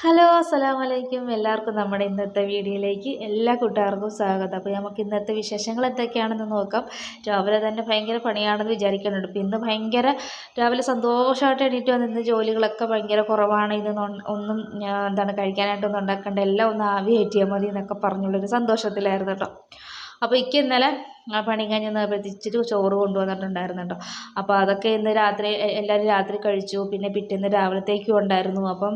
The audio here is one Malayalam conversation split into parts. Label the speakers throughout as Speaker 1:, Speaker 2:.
Speaker 1: ഹലോ അസ്സലാമു അലൈക്കും. എല്ലാവർക്കും നമ്മുടെ ഇന്നത്തെ വീഡിയോയിലേക്ക് എല്ലാ കൂട്ടുകാർക്കും സ്വാഗതം. അപ്പോൾ നമുക്ക് ഇന്നത്തെ വിശേഷങ്ങൾ എന്തൊക്കെയാണെന്ന് നോക്കാം. രാവിലെ തന്നെ ഭയങ്കര പണിയാണെന്ന് വിചാരിക്കുന്നുണ്ട്. ഇപ്പോൾ ഇന്ന് ഭയങ്കര രാവിലെ സന്തോഷമായിട്ട് എണീറ്റ് വന്ന് ഇന്ന് ജോലികളൊക്കെ ഭയങ്കര കുറവാണ്. ഒന്നും എന്താണ് കഴിക്കാനായിട്ടൊന്നും ഉണ്ടാക്കേണ്ട, എല്ലാം ഒന്ന് ആവി കയറ്റിയാൽ മതി എന്നൊക്കെ പറഞ്ഞുള്ളൊരു സന്തോഷത്തിലായിരുന്നു കേട്ടോ. അപ്പോൾ ഇന്നലെ പണി കഴിഞ്ഞ് നിർബന്ധിച്ചിട്ട് ചോറ് കൊണ്ടുവന്നിട്ടുണ്ടായിരുന്നു കേട്ടോ. അപ്പോൾ അതൊക്കെ ഇന്ന് രാത്രി എല്ലാവരും രാത്രി കഴിച്ചു. പിന്നെ പിറ്റേന്ന് രാവിലത്തേക്കും ഉണ്ടായിരുന്നു. അപ്പം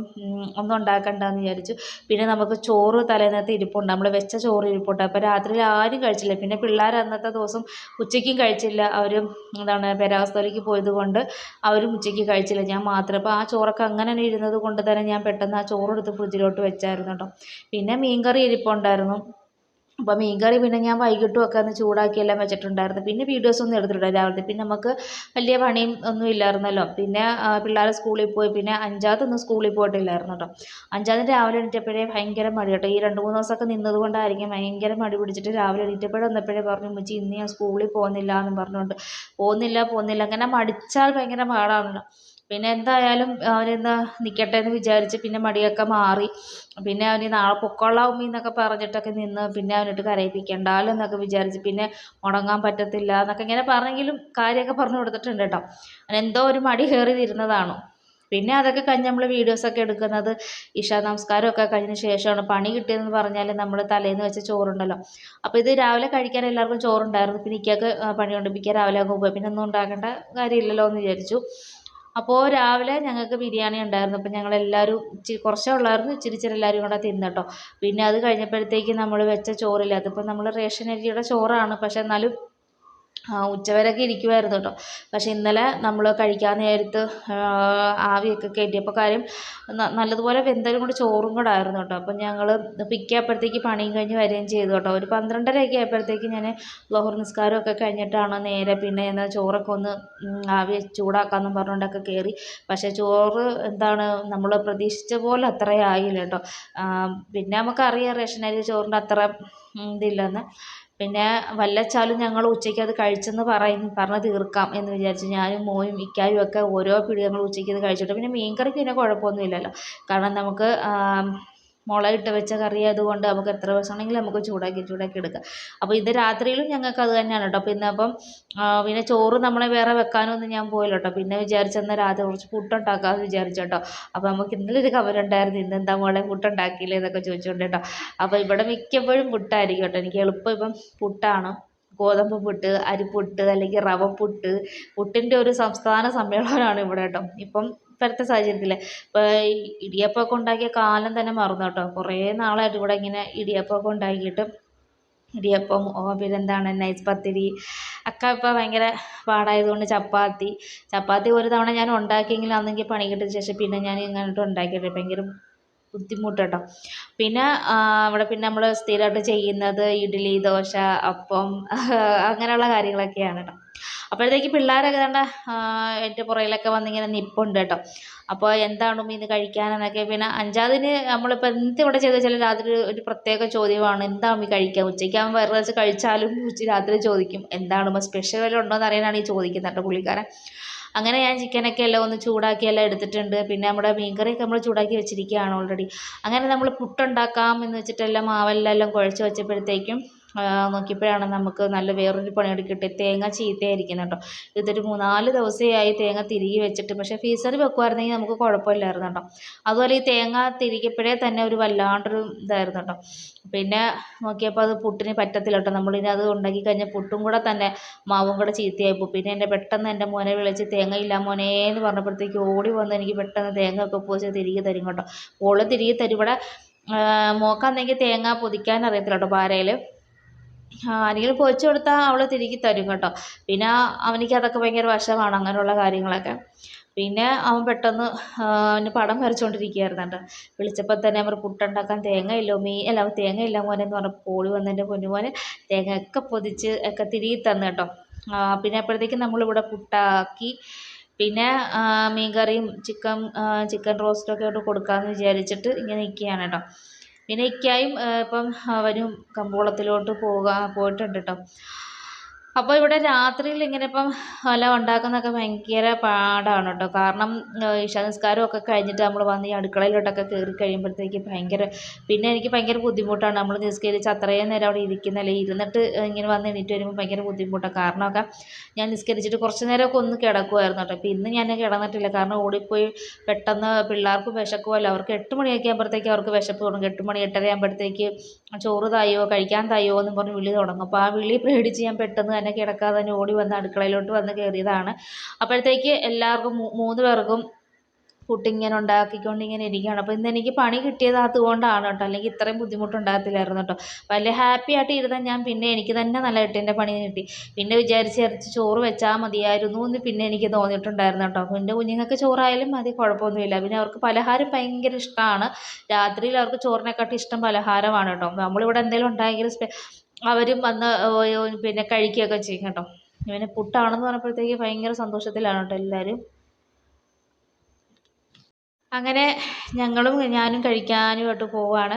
Speaker 1: ഒന്നും ഉണ്ടാക്കണ്ടെന്ന് വിചാരിച്ചു. പിന്നെ നമുക്ക് ചോറ് തലേന്നത്തെ ഇരിപ്പുണ്ട്, നമ്മൾ വെച്ച ചോറ് ഇരിപ്പുണ്ട്. അപ്പോൾ രാത്രിയിൽ ആരും കഴിച്ചില്ല. പിന്നെ പിള്ളേർ അന്നത്തെ ദിവസം ഉച്ചയ്ക്കും കഴിച്ചില്ല. അവർ പെരാവസ്ഥയിലേക്ക് പോയത് കൊണ്ട് അവരും ഉച്ചയ്ക്ക് കഴിച്ചില്ല, ഞാൻ മാത്രം. അപ്പോൾ ആ ചോറൊക്കെ അങ്ങനെ ഇരുന്നത് കൊണ്ട് തന്നെ ഞാൻ പെട്ടെന്ന് ആ ചോറെടുത്ത് ഫ്രിഡ്ജിലോട്ട് വെച്ചായിരുന്നു കേട്ടോ. പിന്നെ മീൻകറി ഇരിപ്പുണ്ടായിരുന്നു. അപ്പോൾ മീൻകറി പിന്നെ ഞാൻ വൈകിട്ടും ഒക്കെ ഒന്ന് ചൂടാക്കിയെല്ലാം വെച്ചിട്ടുണ്ടായിരുന്നു. പിന്നെ വീഡിയോസൊന്നും എടുത്തിട്ടുണ്ടായിരുന്നു രാവിലത്തെ. പിന്നെ നമുക്ക് വലിയ പണിയും ഒന്നും ഇല്ലായിരുന്നല്ലോ. പിന്നെ പിള്ളേർ സ്കൂളിൽ പോയി. പിന്നെ അഞ്ചാത്തൊന്നും സ്കൂളിൽ പോയിട്ടില്ലായിരുന്നു കേട്ടോ. അഞ്ചാത്തിന് രാവിലെ എണീറ്റപ്പോഴേ ഭയങ്കര മടി കേട്ടോ. ഈ 2-3 ദിവസമൊക്കെ നിന്നത് കൊണ്ടായിരിക്കും ഭയങ്കര മടി പിടിച്ചിട്ട് രാവിലെ എണീറ്റപ്പോഴേ വന്നപ്പോഴേ പറഞ്ഞു, ഉമ്മച്ചി ഇന്ന് ഞാൻ സ്കൂളിൽ പോകുന്നില്ല എന്നും പറഞ്ഞുകൊണ്ട്. പോകുന്നില്ല അങ്ങനെ മടിച്ചാൽ ഭയങ്കര പാടാണല്ലോ. പിന്നെ എന്തായാലും അവനിന്ന് നിൽക്കട്ടെ എന്ന് വിചാരിച്ച് പിന്നെ മടിയൊക്കെ മാറി. പിന്നെ അവന് നാളെ പൊക്കോളാം ഉമ്മി എന്നൊക്കെ പറഞ്ഞിട്ടൊക്കെ നിന്ന്. പിന്നെ അവനിട്ട് കരയിപ്പിക്കണ്ടാലോ എന്നൊക്കെ വിചാരിച്ച്. പിന്നെ മുടങ്ങാൻ പറ്റത്തില്ല എന്നൊക്കെ ഇങ്ങനെ പറഞ്ഞെങ്കിലും കാര്യമൊക്കെ പറഞ്ഞു കൊടുത്തിട്ടുണ്ട് കേട്ടോ. അവനെന്തോ ഒരു മടി കയറി ഇരുന്നതാണ്. പിന്നെ അതൊക്കെ കഴിഞ്ഞ് നമ്മൾ വീഡിയോസൊക്കെ എടുക്കുന്നത് ഇശാ നമസ്കാരമൊക്കെ കഴിഞ്ഞ ശേഷമാണ്. പണി കിട്ടിയതെന്ന് പറഞ്ഞാൽ നമ്മൾ തലേന്ന് വെച്ച ചോറുണ്ടല്ലോ. അപ്പോൾ ഇത് രാവിലെ കഴിക്കാൻ എല്ലാവർക്കും ചോറുണ്ടായിരുന്നു. പിന്നെ ഇക്കയ്ക്ക് പണിയുണ്ട്, ഇക്ക രാവിലെ അങ്ങ് പോയി. പിന്നെ ഒന്നും ഉണ്ടാക്കേണ്ട കാര്യമില്ലല്ലോ എന്ന് വിചാരിച്ചു. അപ്പോൾ രാവിലെ ഞങ്ങൾക്ക് ബിരിയാണി ഉണ്ടായിരുന്നു. അപ്പോൾ ഞങ്ങളെല്ലാവരും കുറച്ചേ ഉള്ളായിരുന്നു, ഇച്ചിരി എല്ലാവരും കൂടെ തിന്നു കേട്ടോ. പിന്നെ അത് കഴിഞ്ഞപ്പോഴത്തേക്ക് നമ്മൾ വെച്ച ചോറില്ല, അതിപ്പോൾ നമ്മൾ റേഷൻ അരിയുടെ ചോറാണ്. പക്ഷെ എന്നാലും ഉച്ചവരെയൊക്കെ ഇരിക്കുമായിരുന്നു കേട്ടോ. പക്ഷെ ഇന്നലെ നമ്മൾ കഴിക്കാൻ നേരത്ത് ആവിയൊക്കെ കയറ്റിയപ്പോൾ കാര്യം നല്ലതുപോലെ വെന്തലും കൂടി ചോറും കൂടെ ആയിരുന്നു കേട്ടോ. അപ്പം ഞങ്ങൾ പിക്കായപ്പോഴത്തേക്ക് പണിയും കഴിഞ്ഞ് വരികയും ചെയ്തു കേട്ടോ. ഒരു 12:30 ആയപ്പോഴത്തേക്ക് ഞാൻ ളുഹർ നിസ്കാരമൊക്കെ കഴിഞ്ഞിട്ടാണ് നേരെ പിന്നെ എന്നാൽ ചോറൊക്കെ ഒന്ന് ആവി ചൂടാക്കാമെന്നും പറഞ്ഞുകൊണ്ടൊക്കെ കയറി. പക്ഷേ ചോറ് എന്താണ് നമ്മൾ പ്രതീക്ഷിച്ച പോലെ അത്രയും ആയില്ല കേട്ടോ. പിന്നെ നമുക്കറിയാം റേഷൻ അരി ചോറിൻ്റെ അത്ര ഇതില്ലെന്ന്. പിന്നെ വല്ലച്ചാലും ഞങ്ങൾ ഉച്ചയ്ക്ക് അത് കഴിച്ചെന്ന് പറഞ്ഞ് തീർക്കാം എന്ന് വിചാരിച്ചു. ഞാനും മോനും ഇക്കായും ഒക്കെ ഓരോ പിടി ഞങ്ങൾ ഉച്ചയ്ക്ക് ഇത് കഴിച്ചിട്ട്. പിന്നെ മീൻകറിക്ക് പിന്നെ കുഴപ്പമൊന്നുമില്ലല്ലോ, കാരണം നമുക്ക് മുളകിട്ട് വെച്ച കറി ആയതുകൊണ്ട് നമുക്ക് എത്ര ദിവസം വേണമെങ്കിലും നമുക്ക് ചൂടാക്കി എടുക്കാം. അപ്പോൾ ഇത് രാത്രിയിലും ഞങ്ങൾക്ക് അത് തന്നെയാണ് കേട്ടോ. പിന്നെ പിന്നെ ചോറ് നമ്മളെ വേറെ വെക്കാനൊന്നും ഞാൻ പോയില്ല കേട്ടോ. പിന്നെ വിചാരിച്ചെന്നാൽ രാത്രി കുറച്ച് പുട്ടുണ്ടാക്കാമെന്ന് വിചാരിച്ചു കേട്ടോ. അപ്പോൾ നമുക്ക് ഇന്നലെ ഒരു കവറുണ്ടായിരുന്നു, ഇന്നെന്താ മോളെ പുട്ടുണ്ടാക്കിയില്ലേ എന്നൊക്കെ ചോദിച്ചുകൊണ്ട് കേട്ടോ. അപ്പോൾ ഇവിടെ മിക്കപ്പോഴും പുട്ടായിരിക്കും കേട്ടോ. എനിക്ക് എളുപ്പം ഇപ്പം പുട്ടാണ്. ഗോതമ്പ് പുട്ട്, അരിപ്പുട്ട് അല്ലെങ്കിൽ റവ പുട്ട്, പുട്ടിൻ്റെ ഒരു സംസ്ഥാന സമ്മേളനമാണ് ഇവിടെ കേട്ടോ. ഇപ്പോഴത്തെ സാഹചര്യത്തിൽ ഇപ്പോൾ ഇടിയപ്പമൊക്കെ ഉണ്ടാക്കിയ കാലം തന്നെ മറന്നു കേട്ടോ. കുറേ നാളായിട്ട് ഇവിടെ ഇങ്ങനെ ഇടിയപ്പമൊക്കെ ഉണ്ടാക്കിയിട്ട് ഇടിയപ്പം പിന്നെന്താണ് നൈസ് പത്തിരി ഒക്കെ ഇപ്പോൾ ഭയങ്കര പാടായതുകൊണ്ട് ചപ്പാത്തി ഒരു തവണ ഞാൻ ഉണ്ടാക്കിയെങ്കിലും അന്നെങ്കിൽ പണി കിട്ടിയ ശേഷം പിന്നെ ഞാൻ ഇങ്ങോട്ട് ഉണ്ടാക്കിയിട്ട് ഭയങ്കര ബുദ്ധിമുട്ട് കേട്ടോ. പിന്നെ ഇവിടെ പിന്നെ നമ്മൾ സ്ഥിരമായിട്ട് ചെയ്യുന്നത് ഇഡ്ഡലി, ദോശ, അപ്പം അങ്ങനെയുള്ള കാര്യങ്ങളൊക്കെയാണ് കേട്ടോ. അപ്പോഴത്തേക്ക് പിള്ളേരൊക്കെ കണ്ട എൻ്റെ പുറകിലൊക്കെ വന്നിങ്ങനെ നിൽപ്പുണ്ട് കേട്ടോ. അപ്പോൾ എന്താണ് ഉമ്മി ഇന്ന് കഴിക്കാനെന്നൊക്കെ. പിന്നെ അഞ്ചാതിന് നമ്മളിപ്പോൾ ഇവിടെ ചെയ്ത് വെച്ചാൽ രാത്രി ഒരു പ്രത്യേക ചോദ്യമാണ്, എന്താണ് ഉമ്മി കഴിക്കുക. ഉച്ചയ്ക്കാകുമ്പോൾ വേറെ വെച്ച് കഴിച്ചാലും രാത്രി ചോദിക്കും എന്താണ് ഉമ്മ സ്പെഷ്യൽ വല്ലതും ഉണ്ടോ എന്ന് അറിയാനാണ് ഈ ചോദിക്കുന്നത് കേട്ടോ പുള്ളിക്കാരൻ. അങ്ങനെ ഞാൻ ചിക്കനൊക്കെ എല്ലാം ഒന്ന് ചൂടാക്കി എല്ലാം എടുത്തിട്ടുണ്ട്. പിന്നെ നമ്മുടെ മീൻകറിയൊക്കെ നമ്മൾ ചൂടാക്കി വെച്ചിരിക്കുകയാണ് ഓൾറെഡി. അങ്ങനെ നമ്മൾ പുട്ടുണ്ടാക്കാം എന്ന് വെച്ചിട്ടെല്ലാം മാവെല്ലാം കുഴച്ച് വെച്ചപ്പോഴത്തേക്കും നോക്കിയപ്പോഴാണ് നമുക്ക് നല്ല വേറൊരു പണിയോട് കിട്ടിയത്. തേങ്ങ ചീത്തയായിരിക്കുന്നു കേട്ടോ. ഇതൊരു 3-4 ദിവസമായി തേങ്ങ തിരികെ വെച്ചിട്ട്. പക്ഷേ ഫ്രീസറിൽ വെക്കുമായിരുന്നെങ്കിൽ നമുക്ക് കുഴപ്പമില്ലായിരുന്നു കേട്ടോ. അതുപോലെ ഈ തേങ്ങ തിരികെപ്പോഴേ തന്നെ ഒരു വല്ലാണ്ടൊരു ഇതായിരുന്നു കേട്ടോ. പിന്നെ നോക്കിയപ്പോൾ അത് പുട്ടിന് പറ്റത്തില്ല കേട്ടോ. നമ്മളിനി അത് ഉണ്ടാക്കി കഴിഞ്ഞാൽ പുട്ടും കൂടെ തന്നെ മാവും കൂടെ ചീത്തയായിപ്പോയി. പിന്നെ പെട്ടെന്ന് എൻ്റെ മോനെ വിളിച്ച് തേങ്ങയില്ല മോനെ എന്ന് പറഞ്ഞപ്പോഴത്തേക്ക് ഓടി വന്ന് എനിക്ക് പെട്ടെന്ന് തേങ്ങ ഒക്കെ പൊതിച്ച് തിരികെ തരും കേട്ടോ. ഓള് തിരികെ തരും. ഇവിടെ മോക്കാണെങ്കിൽ തേങ്ങ പൊതിക്കാൻ അറിയത്തില്ല കേട്ടോ. പാരയിൽ ആരെങ്കിലും പൊതിച്ച് കൊടുത്താൽ അവൾ തിരികെ തരും കേട്ടോ. പിന്നെ അവനിക്ക് അതൊക്കെ ഭയങ്കര വശമാണ് അങ്ങനെയുള്ള കാര്യങ്ങളൊക്കെ. പിന്നെ അവൻ പെട്ടെന്ന് അവന് പടം വരച്ചുകൊണ്ടിരിക്കുകയായിരുന്നു കേട്ടോ. വിളിച്ചപ്പോൾ തന്നെ അവർ പുട്ടുണ്ടാക്കാൻ തേങ്ങയില്ല മോനെ എന്ന് പറഞ്ഞപ്പോൾ ഓടി വന്ന് എൻ്റെ പൊന്നുമോനെ തേങ്ങയൊക്കെ പൊതിച്ച് ഒക്കെ തിരികെ തന്നു കേട്ടോ. പിന്നെ അപ്പോഴത്തേക്കും നമ്മളിവിടെ പുട്ടാക്കി. പിന്നെ മീൻകറിയും ചിക്കൻ റോസ്റ്റൊക്കെ ആയിട്ട് കൊടുക്കാമെന്ന് വിചാരിച്ചിട്ട് ഇങ്ങനെ നിൽക്കുകയാണ് കേട്ടോ. പിന്നെ ഇക്കായും ഇപ്പം അവനും കമ്പോളത്തിലോട്ട് പോയിട്ടുണ്ട് കേട്ടോ. അപ്പോൾ ഇവിടെ രാത്രിയിൽ ഇങ്ങനെ ഇപ്പം എല്ലാം ഉണ്ടാക്കുന്നതൊക്കെ ഭയങ്കര പാടാണ് കേട്ടോ. കാരണം ഇശാ നിസ്കാരമൊക്കെ കഴിഞ്ഞിട്ട് നമ്മൾ വന്ന് ഈ അടുക്കളയിലോട്ടൊക്കെ കയറി കഴിയുമ്പോഴത്തേക്ക് പിന്നെ എനിക്ക് ഭയങ്കര ബുദ്ധിമുട്ടാണ്. നമ്മൾ നിസ്കരിച്ച് അത്രയും നേരം അവിടെ ഇരിക്കുന്നല്ലേ, ഇരുന്നിട്ട് ഇങ്ങനെ വന്ന് എണീറ്റ് വരുമ്പോൾ ഭയങ്കര ബുദ്ധിമുട്ടാണ്. കാരണമൊക്കെ ഞാൻ നിസ്കരിച്ചിട്ട് കുറച്ച് നേരമൊക്കെ ഒന്ന് കിടക്കുമായിരുന്നു കേട്ടോ. ഇപ്പം ഇന്ന് ഞാൻ കിടന്നിട്ടില്ല, കാരണം ഓടിപ്പോയി പെട്ടെന്ന് പിള്ളേർക്ക് വിശക്കുമല്ലോ. അവർക്ക് 8 മണിയൊക്കെ ആകുമ്പോഴത്തേക്ക് അവർക്ക് വിശപ്പ് തുടങ്ങും. 8 മണി 8:30 ആകുമ്പോഴത്തേക്ക് ചോറ് തായോ കഴിക്കാൻ തായോ എന്ന് പറഞ്ഞ് വിളി തുടങ്ങും. അപ്പോൾ ആ വിളി പേടിച്ച് ഞാൻ പെട്ടെന്ന് തന്നെ കിടക്കാതെ തന്നെ ഓടി വന്ന് അടുക്കളയിലോട്ട് വന്ന് കയറിയതാണ്. അപ്പോഴത്തേക്ക് എല്ലാവർക്കും 3 പേർക്കും പുട്ടിങ്ങനെ ഉണ്ടാക്കിക്കൊണ്ട് ഇങ്ങനെ ഇരിക്കുകയാണ്. അപ്പോൾ ഇന്ന് എനിക്ക് പണി കിട്ടിയത് അതുകൊണ്ടാണ് കേട്ടോ, അല്ലെങ്കിൽ ഇത്രയും ബുദ്ധിമുട്ടുണ്ടാകത്തില്ലായിരുന്നു കേട്ടോ. വലിയ ഹാപ്പി ആയിട്ട് ഇരുന്ന ഞാൻ പിന്നെ എനിക്ക് തന്നെ നല്ല 8ൻ്റെ പണി കിട്ടി. പിന്നെ വിചാരിച്ച് ചോറ് വെച്ചാൽ മതിയായിരുന്നു എന്ന് പിന്നെ എനിക്ക് തോന്നിയിട്ടുണ്ടായിരുന്നു കേട്ടോ. അപ്പോൾ എൻ്റെ കുഞ്ഞുങ്ങൾക്ക് ചോറായാലും മതി, കുഴപ്പമൊന്നുമില്ല. പിന്നെ അവർക്ക് പലഹാരം ഭയങ്കര ഇഷ്ടമാണ്. രാത്രിയിൽ അവർക്ക് ചോറിനെക്കാട്ടി ഇഷ്ടം പലഹാരമാണ് കേട്ടോ. നമ്മളിവിടെ എന്തെങ്കിലും ഉണ്ടായെങ്കിൽ അവരും വന്ന് പിന്നെ കഴിക്കുകയൊക്കെ ചെയ്യും കേട്ടോ. പിന്നെ പുട്ടാണെന്ന് പറഞ്ഞപ്പോഴത്തേക്ക് ഭയങ്കര സന്തോഷത്തിലാണ് കേട്ടോ എല്ലാവരും. അങ്ങനെ ഞാനും കഴിക്കാനുമായിട്ട് പോവാണ്.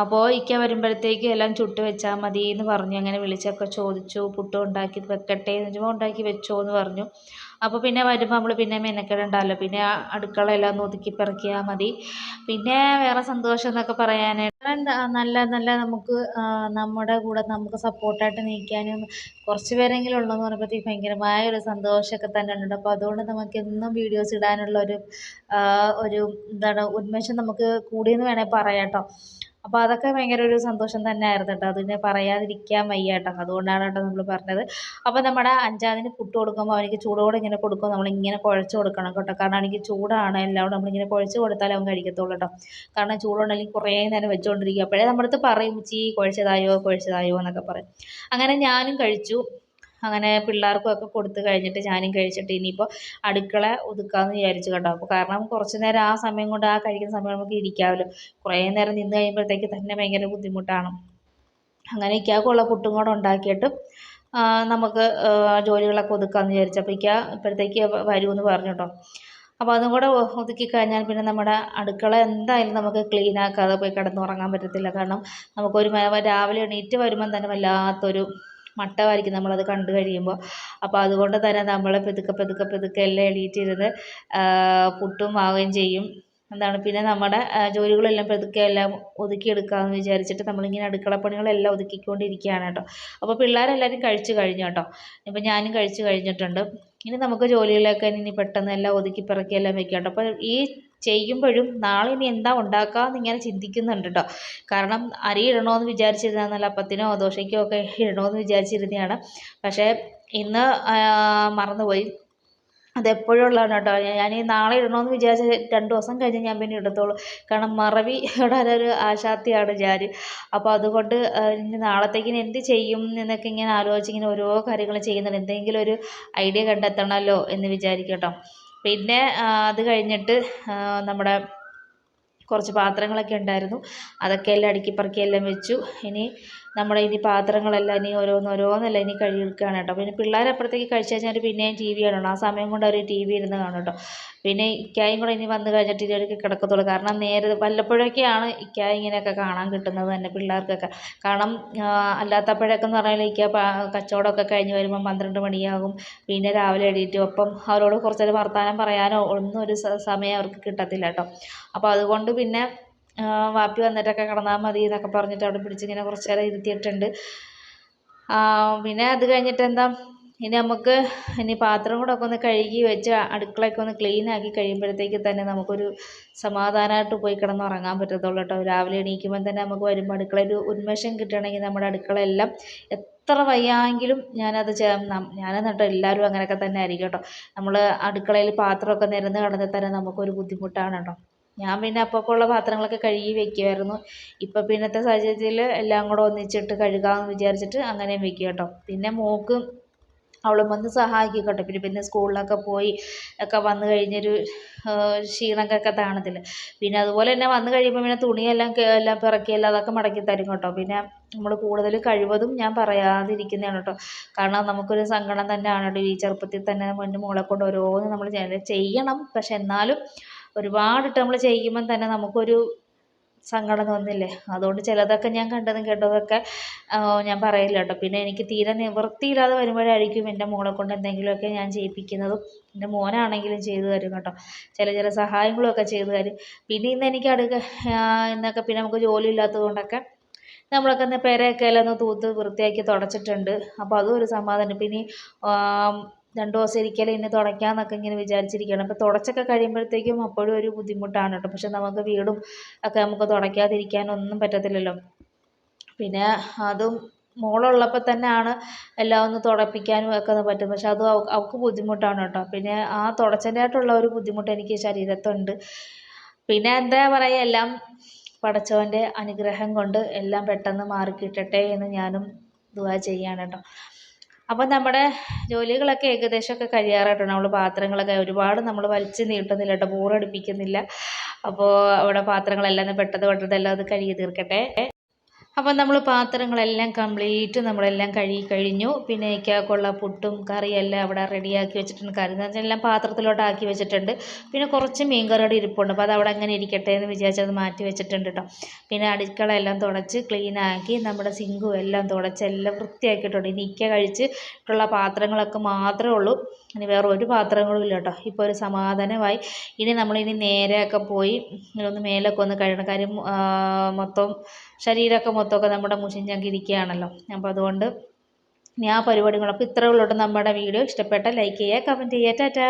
Speaker 1: അപ്പോൾ ഇക്ക വരുമ്പോഴത്തേക്ക് എല്ലാം ചുട്ട് വെച്ചാൽ മതി എന്ന് പറഞ്ഞു. അങ്ങനെ വിളിച്ചൊക്കെ ചോദിച്ചു, പുട്ടും ഉണ്ടാക്കി വെക്കട്ടെ എന്ന് ചോദിച്ചപ്പോൾ ഉണ്ടാക്കി വെച്ചോ എന്ന് പറഞ്ഞു. അപ്പോൾ പിന്നെ വരുമ്പോൾ നമ്മൾ പിന്നെ മെനക്കെടണ്ടല്ലോ, പിന്നെ ആ അടുക്കളയെല്ലാം ഒന്ന് ഒതുക്കി പെറുക്കിയാൽ മതി. പിന്നെ വേറെ സന്തോഷം എന്നൊക്കെ പറയാനായിട്ട് നല്ല നല്ല നമുക്ക് നമ്മുടെ കൂടെ നമുക്ക് സപ്പോർട്ടായിട്ട് നിൽക്കാനും കുറച്ച് പേരെങ്കിലും ഉള്ളതെന്ന് പറയുമ്പോഴത്തേക്ക് ഭയങ്കരമായ ഒരു സന്തോഷമൊക്കെ തന്നെ ഉണ്ട്. അപ്പോൾ അതുകൊണ്ട് നമുക്ക് എന്നും വീഡിയോസ് ഇടാനുള്ള ഒരു എന്താണ് ഉന്മേഷം നമുക്ക് കൂടിയെന്ന് വേണേൽ പറയാം കേട്ടോ. അപ്പോൾ അതൊക്കെ ഭയങ്കര ഒരു സന്തോഷം തന്നെ ആയിരുന്നു കേട്ടോ. അത് പിന്നെ പറയാതിരിക്കാൻ വയ്യ കേട്ടോ. അതുകൊണ്ടാണ് കേട്ടോ നമ്മൾ പറഞ്ഞത്. അപ്പോൾ നമ്മുടെ അഞ്ചാതിന് പുട്ട് കൊടുക്കുമ്പോൾ അവനിക്ക് ചൂടോടെ ഇങ്ങനെ കൊടുക്കും, നമ്മളിങ്ങനെ കുഴച്ച് കൊടുക്കണം കേട്ടോ. കാരണം എനിക്ക് ചൂടാണ് എല്ലാം, നമ്മളിങ്ങനെ കുഴച്ച് കൊടുത്താലേ അവൻ കഴിക്കത്തുള്ളൂ കേട്ടോ. കാരണം ചൂടുണ്ടെങ്കിൽ കുറേ നേരം വെച്ചുകൊണ്ടിരിക്കും. അപ്പോഴേ നമ്മുടെ അടുത്ത് പറയും, കുഴച്ചതായോ എന്നൊക്കെ പറയും. അങ്ങനെ ഞാനും കഴിച്ചു. അങ്ങനെ പിള്ളേർക്കും ഒക്കെ കൊടുത്ത് കഴിഞ്ഞിട്ട് ഞാനും കഴിച്ചിട്ട് ഇനിയിപ്പോൾ അടുക്കള ഒതുക്കാമെന്ന് വിചാരിച്ചു കേട്ടോ. അപ്പോൾ കാരണം കുറച്ച് നേരം ആ സമയം കൊണ്ട്, ആ കഴിക്കുന്ന സമയം നമുക്ക് ഇരിക്കാമല്ലോ. കുറേ നേരം നിന്ന് കഴിയുമ്പോഴത്തേക്ക് തന്നെ ഭയങ്കര ബുദ്ധിമുട്ടാണ്. അങ്ങനെ ഇക്കാൾക്കുള്ള പുട്ടും കൂടെ ഉണ്ടാക്കിയിട്ട് നമുക്ക് ജോലികളൊക്കെ ഒതുക്കാമെന്ന് വിചാരിച്ചു. അപ്പോൾ ഇപ്പോഴത്തേക്ക് വരുമെന്ന് പറഞ്ഞു കേട്ടോ. അപ്പോൾ അതും കൂടെ ഒതുക്കി കഴിഞ്ഞാൽ പിന്നെ നമ്മുടെ അടുക്കള എന്തായാലും നമുക്ക് ക്ലീൻ ആക്കാതെ പോയി കിടന്നുറങ്ങാൻ പറ്റത്തില്ല. കാരണം നമുക്കൊരു രാവിലെ എണീറ്റ് വരുമ്പം തന്നെ വല്ലാത്തൊരു മട്ടമായിരിക്കും നമ്മളത് കണ്ടു കഴിയുമ്പോൾ. അപ്പോൾ അതുകൊണ്ട് തന്നെ നമ്മൾ പെതുക്കെ എല്ലാം എണീറ്റിരുന്ന് പുട്ടും ആവുകയും ചെയ്യും. പിന്നെ നമ്മുടെ ജോലികളെല്ലാം പതുക്കെ എല്ലാം ഒതുക്കിയെടുക്കാമെന്ന് വിചാരിച്ചിട്ട് നമ്മളിങ്ങനെ അടുക്കളപ്പണികളെല്ലാം ഒതുക്കിക്കൊണ്ടിരിക്കുകയാണ് കേട്ടോ. അപ്പോൾ പിള്ളേരെല്ലാവരും കഴിച്ചു കഴിഞ്ഞു കേട്ടോ. ഇപ്പം ഞാനും കഴിച്ചു കഴിഞ്ഞിട്ടുണ്ട്. ഇനി നമുക്ക് ജോലികളൊക്കെ ഇനി പെട്ടെന്ന് എല്ലാം ഒതുക്കി പെറുക്കി എല്ലാം വെക്കാം കേട്ടോ. അപ്പോൾ ഈ ചെയ്യുമ്പോഴും നാളെ ഇനി എന്താ ഉണ്ടാക്കാമെന്ന് ഇങ്ങനെ ചിന്തിക്കുന്നുണ്ട് കേട്ടോ. കാരണം അരി ഇടണമെന്ന് വിചാരിച്ചിരുന്നല്ല, അപ്പത്തിനോ ദോശയ്ക്കോ ഒക്കെ ഇടണമെന്ന് വിചാരിച്ചിരുന്നതാണ്. പക്ഷേ ഇന്ന് മറന്നുപോയി. അതെപ്പോഴും ഉള്ളതാണ് കേട്ടോ. ഞാൻ ഈ നാളെ ഇടണമെന്ന് വിചാരിച്ച 2 ദിവസം കഴിഞ്ഞ് ഞാൻ പിന്നെ ഇടത്തുള്ളൂ. കാരണം മറവിയുടെ ഒരു ആശാത്തിയാണ് ഞാൻ. അപ്പോൾ അതുകൊണ്ട് ഇനി നാളത്തേക്ക് ഇനി എന്ത് ചെയ്യും എന്നൊക്കെ ഇങ്ങനെ ആലോചിച്ച് ഇങ്ങനെ ഓരോ കാര്യങ്ങൾ ചെയ്യുന്നുണ്ട്. എന്തെങ്കിലും ഒരു ഐഡിയ കണ്ടെത്തണമല്ലോ എന്ന് വിചാരിക്കും കേട്ടോ. പിന്നെ അത് കഴിഞ്ഞിട്ട് നമ്മുടെ കുറച്ച് പാത്രങ്ങളൊക്കെ ഉണ്ടായിരുന്നു, അതൊക്കെ എല്ലാം അടുക്കി പെറുക്കി എല്ലാം വെച്ചു. ഇനി ഇനി പാത്രങ്ങളെല്ലാം ഇനി ഓരോന്നല്ല ഇനി കഴുകിയെടുക്കുകയാണ് കേട്ടോ. പിന്നെ പിള്ളേർ അപ്പുറത്തേക്ക് കഴിച്ച് കഴിഞ്ഞാൽ പിന്നെയും ടി വി കാണണം. ആ സമയം കൊണ്ട് അവർ ടി വി ഇരുന്ന് കാണും കേട്ടോ. പിന്നെ ഇക്കായും കൂടെ ഇനി വന്ന് കഴിഞ്ഞിട്ട് ഇതിലേക്ക് കിടക്കത്തുള്ളൂ. കാരണം വല്ലപ്പോഴൊക്കെയാണ് ഇക്കായ ഇങ്ങനെയൊക്കെ കാണാൻ കിട്ടുന്നത് തന്നെ പിള്ളേർക്കൊക്കെ. കാരണം അല്ലാത്തപ്പോഴൊക്കെ എന്ന് പറഞ്ഞാൽ കച്ചവടമൊക്കെ കഴിഞ്ഞ് വരുമ്പം 12 മണിയാകും. പിന്നെ രാവിലെ എണീറ്റ് ഒപ്പം അവരോട് കുറച്ച് നേരം വർത്തമാനം പറയാനോ ഒന്നും ഒരു സമയം അവർക്ക് കിട്ടത്തില്ല കേട്ടോ. അപ്പോൾ അതുകൊണ്ട് പിന്നെ വാപ്പി വന്നിട്ടൊക്കെ കിടന്നാൽ മതി എന്നൊക്കെ പറഞ്ഞിട്ട് അവിടെ പിടിച്ചിങ്ങനെ കുറച്ച് നേരം ഇരുത്തിയിട്ടുണ്ട്. പിന്നെ അത് കഴിഞ്ഞിട്ട് ഇനി നമുക്ക് പാത്രം കൂടെ ഒക്കെ ഒന്ന് കഴുകി വെച്ച് അടുക്കളയൊക്കെ ഒന്ന് ക്ലീൻ ആക്കി കഴിയുമ്പോഴത്തേക്ക് തന്നെ നമുക്കൊരു സമാധാനമായിട്ട് പോയി കിടന്നുറങ്ങാൻ പറ്റത്തുള്ളൂ കേട്ടോ. രാവിലെ എണീക്കുമ്പം തന്നെ നമുക്ക് വരുമ്പോൾ അടുക്കളയിൽ ഉന്മേഷം കിട്ടണമെങ്കിൽ നമ്മുടെ അടുക്കളയെല്ലാം എത്ര വയ്യാമെങ്കിലും ഞാനെന്ന് കേട്ടോ, എല്ലാവരും അങ്ങനെയൊക്കെ തന്നെ ആയിരിക്കും കേട്ടോ. നമ്മൾ അടുക്കളയിൽ പാത്രമൊക്കെ നിരന്ന് കിടന്നാൽ തന്നെ നമുക്കൊരു ബുദ്ധിമുട്ടാണ് കേട്ടോ. ഞാൻ പിന്നെ അപ്പോൾ ഉള്ള പാത്രങ്ങളൊക്കെ കഴുകി വെക്കുമായിരുന്നു. ഇപ്പം പിന്നത്തെ സാഹചര്യത്തിൽ എല്ലാം കൂടെ ഒന്നിച്ചിട്ട് കഴുകാമെന്ന് വിചാരിച്ചിട്ട് അങ്ങനെ വെക്കും കേട്ടോ. പിന്നെ മോൾക്ക് അവളും വന്ന് സഹായിക്കും കേട്ടോ. പിന്നെ സ്കൂളിലൊക്കെ പോയി ഒക്കെ വന്നു കഴിഞ്ഞൊരു ക്ഷീണമൊക്കെ കാണത്തില്ല. പിന്നെ അതുപോലെ തന്നെ വന്നു കഴിയുമ്പോൾ പിന്നെ തുണിയെല്ലാം എല്ലാം പിറക്കിയെല്ലാം അതൊക്കെ മടക്കി തരും കേട്ടോ. പിന്നെ നമ്മൾ കൂടുതൽ കഴിവതും ഞാൻ പറയാതിരിക്കുന്നതാണ് കേട്ടോ. കാരണം നമുക്കൊരു സങ്കടം തന്നെയാണ് കേട്ടോ. ഈ ചെറുപ്പത്തിൽ തന്നെ എൻ്റെ മോളെ കൊണ്ട് ഓരോന്ന് നമ്മൾ ചെയ്യണം. പക്ഷെ എന്നാലും ഒരുപാടിട്ട് നമ്മൾ ചെയ്യുമ്പം തന്നെ നമുക്കൊരു സങ്കടം തോന്നില്ലേ. അതുകൊണ്ട് ചിലതൊക്കെ ഞാൻ കണ്ടതും കേട്ടതൊക്കെ ഞാൻ പറയില്ല കേട്ടോ. പിന്നെ എനിക്ക് തീരെ നിവൃത്തിയില്ലാതെ വരുമ്പോഴായിരിക്കും എൻ്റെ മോളെ കൊണ്ട് എന്തെങ്കിലുമൊക്കെ ഞാൻ ചെയ്യിപ്പിക്കുന്നതും. എൻ്റെ മോനാണെങ്കിലും ചെയ്തു തരും കേട്ടോ. ചില സഹായങ്ങളൊക്കെ ചെയ്തു തരും. പിന്നെ ഇന്ന് എനിക്ക് ഇന്നൊക്കെ പിന്നെ നമുക്ക് ജോലി ഇല്ലാത്തത് കൊണ്ടൊക്കെ നമ്മളൊക്കെ ഒന്ന് പെരയൊക്കെ എല്ലാം ഒന്ന് തൂത്ത് വൃത്തിയാക്കി തുടച്ചിട്ടുണ്ട്. അപ്പോൾ അതും ഒരു സമാധാനം. പിന്നെ 2 ദിവസം ഇരിക്കൽ ഇനി തുടയ്ക്കാമെന്നൊക്കെ ഇങ്ങനെ വിചാരിച്ചിരിക്കുകയാണ്. അപ്പോൾ തുടച്ചൊക്കെ കഴിയുമ്പോഴത്തേക്കും അപ്പോഴും ഒരു ബുദ്ധിമുട്ടാണ് കേട്ടോ. പക്ഷെ നമുക്ക് വീടും ഒക്കെ നമുക്ക് തുടയ്ക്കാതിരിക്കാനൊന്നും പറ്റത്തില്ലല്ലോ. പിന്നെ അതും മോളുള്ളപ്പോൾ തന്നെയാണ് എല്ലാം ഒന്ന് തുടപ്പിക്കാനും ഒക്കെ പറ്റും. പക്ഷെ അതും അവൾക്ക് ബുദ്ധിമുട്ടാണ് കേട്ടോ. പിന്നെ ആ തുടച്ചതിൻ്റെതായിട്ടുള്ള ഒരു ബുദ്ധിമുട്ട് എനിക്ക് ശരീരത്തുണ്ട്. പിന്നെ എന്താ പറയുക, എല്ലാം പടച്ചവൻ്റെ അനുഗ്രഹം കൊണ്ട് എല്ലാം പെട്ടെന്ന് മാറിക്കിട്ടട്ടെ എന്ന് ഞാനും ദുആ ചെയ്യാണ് കേട്ടോ. അപ്പം നമ്മുടെ ജോലികളൊക്കെ ഏകദേശമൊക്കെ കഴിയാറായിട്ടുണ്ട്. നമ്മൾ പാത്രങ്ങളൊക്കെ ഒരുപാട് നമ്മൾ വലിച്ച് നീട്ടുന്നില്ല കേട്ടോ, ബോറടിപ്പിക്കുന്നില്ല. അപ്പോൾ അവിടെ പാത്രങ്ങളെല്ലാം പെട്ടെന്ന് എല്ലാം അത് കഴുകി തീർക്കട്ടെ. അപ്പം നമ്മൾ പാത്രങ്ങളെല്ലാം കംപ്ലീറ്റ് നമ്മളെല്ലാം കഴുകി കഴിഞ്ഞു. പിന്നെ ഇക്കാക്കുള്ള പുട്ടും കറിയെല്ലാം അവിടെ റെഡിയാക്കി വെച്ചിട്ടുണ്ട്. കറി എന്ന് വെച്ചാൽ എല്ലാം പാത്രത്തിലോട്ടാക്കി വെച്ചിട്ടുണ്ട്. പിന്നെ കുറച്ച് മീൻകറിയുടെ ഇരിപ്പുണ്ട്. അപ്പോൾ അത് അവിടെ അങ്ങനെ ഇരിക്കട്ടെ എന്ന് വിചാരിച്ചത് മാറ്റി വെച്ചിട്ടുണ്ട് കേട്ടോ. പിന്നെ അടുക്കള എല്ലാം തുടച്ച് ക്ലീനാക്കി നമ്മുടെ സിങ്കും എല്ലാം തുടച്ച് എല്ലാം വൃത്തിയാക്കിയിട്ടുണ്ട്. ഇനി ഇക്ക കഴിച്ചിട്ടുള്ള പാത്രങ്ങളൊക്കെ മാത്രമേ ഉള്ളൂ. ഇനി വേറെ ഒരു പാത്രങ്ങളും ഇല്ല കേട്ടോ. ഇപ്പോൾ ഒരു സമാധാനമായി. ഇനി നമ്മളിനി നേരെയൊക്കെ പോയി ഒന്ന് മേലൊക്കെ ഒന്ന് കഴുകണം. കാര്യം മൊത്തം ശരീരമൊക്കെ മൊത്തമൊക്കെ നമ്മുടെ മുഷിഞ്ഞൊക്കെ ഇരിക്കുകയാണല്ലോ. അപ്പോൾ അതുകൊണ്ട് ഇനി ആ പരിപാടികളൊക്കെ ഇത്രയേ ഉള്ളൂ കേട്ടോ. നമ്മുടെ വീഡിയോ ഇഷ്ടപ്പെട്ടാൽ ലൈക്ക് ചെയ്യുക, കമൻറ്റ് ചെയ്യുക. ടാറ്റാ.